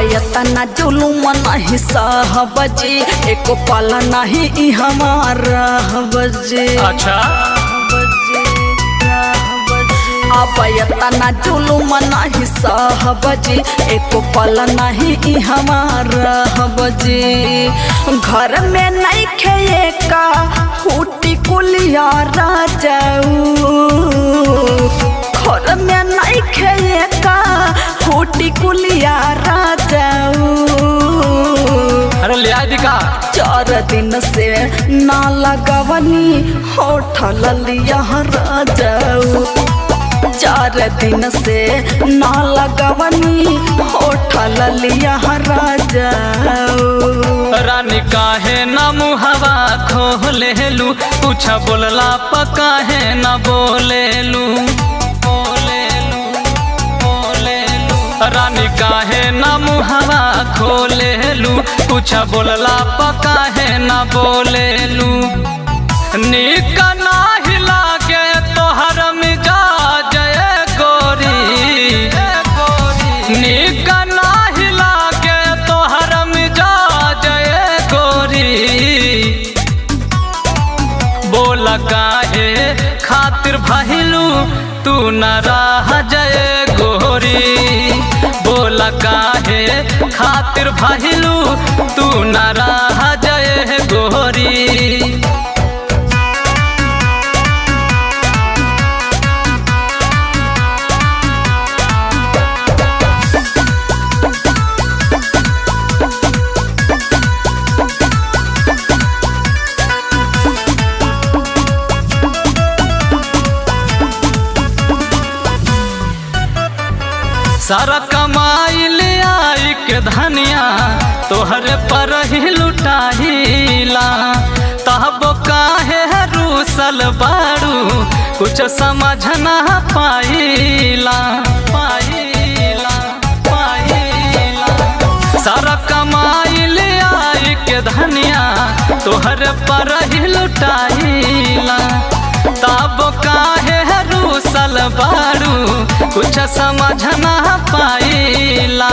तना जुलुम नहीं सहबजी एको पल नहीं हमारा बजे। अच्छा तना जुलुम नहीं सहबजी एको पल नहीं हमारा बजे। घर में नहीं खेए का फूटी कुलिया राजाऊ, घर में नहीं खेए का फूटी कुलिया राजाऊ। अरे ले आई दिखा। 4 दिन से ना लगवनी होठल लिया राजाऊ, 4 दिन से ना लगवनी होठल लिया राजाऊ। रानी काहे ना मुहवा खोलेलू, कुछ बोलला पका है ना बोलेलू। रानी काहे ना मुहवा खोलेलू, कुछ बोलला पका है ना बोलेलू। नीक नाही लागे तोहर मिजाज गोरी, नीक नाही लागे तोहर मिजाज गोरी। बोल काहे खातिर भइलू तू न रह जय गोरी, बोल काहे खातिर भइलू तू न रह जय गोरी। सारा कमाई ले आई के धनिया तोहरे पर ही लुटाहिला, तब काहे रूसल बारू कुछ समझ ना पाइला। सारा कमाई ले आई के धनिया तोहरे पर ही लुटाहिला, तब काहे रूसल बारू कुछ समझ ना पाइला।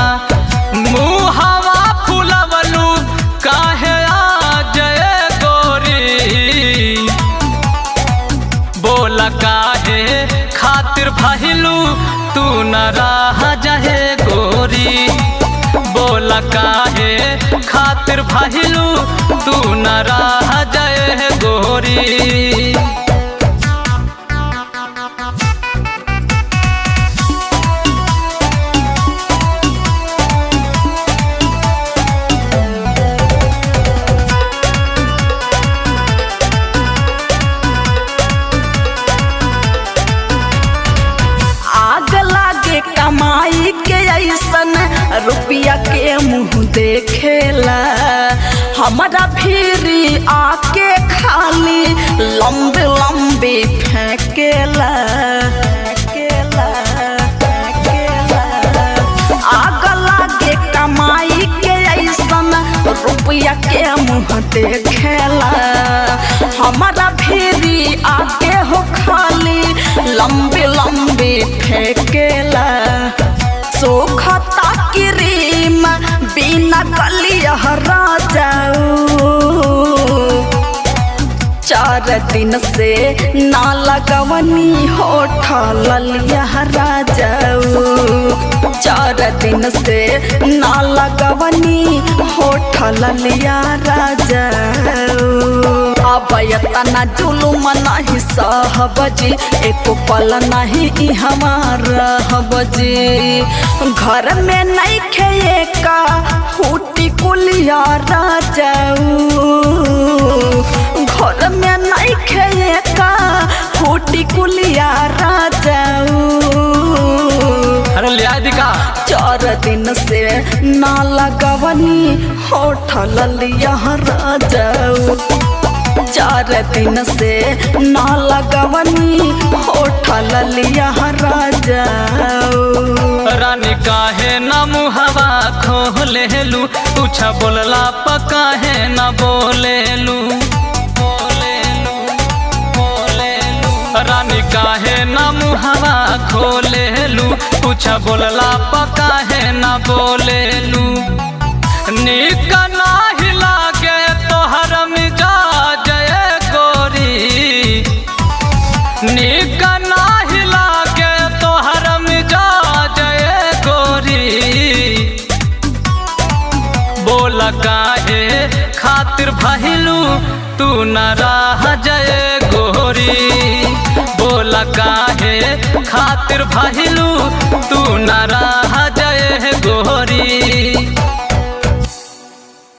मुहवा फुलवलू काहे आ जय गोरी, बोल काहे खातिर भइलू तू न रह जहे गोरी, बोल काहे खातिर भइलू तू न रह जय गोरी। कमाई के ऐसन रुपया के मुँह देखेला, हमारा भीरी आके खाली लंबे लंबे फेंकेला। आग लागे कमाई के ऐसन रुपया के मुँह देखेला, हमारा भीरी आके हो खाली लंबे लंबे फेंकेला। सोखता क्रीम बिना गलिया राजाऊ, 4 दिन से ना लगवनी होठल लिया राजाऊ, 4 दिन से ना लगवनी होठल लिया राजाऊ। तना जुलुम नहीं सहबजी एको पल नहीं हमारा बजी। घर में नहीं खेए का फूटी कुलिया राजाऊ, घर में नहीं खेए का फूटी कुलिया राजाऊ। अरे ले आई दिखा। 4 दिन से ना लगवनी होठल लिया राजाऊ, 4 दिन से ना लगवनी होठल लिया राजाऊ। रानी काहे ना मुहवा खोलेलू, कुछ बोलला पका है ना बोलेलू। रानी काहे ना मुहवा खोलेलू, बोलेलू, कुछ बोलला पका है न बोलेलू। निक नाही लागे तोहर मिजाज गोरी, निक नाही लागे तोहर मिजाज गोरी। बोल काहे खातिर भइलू तू न रह जय गोरी, बोल काहे खातिर भइलू तू न रह जय गोरी।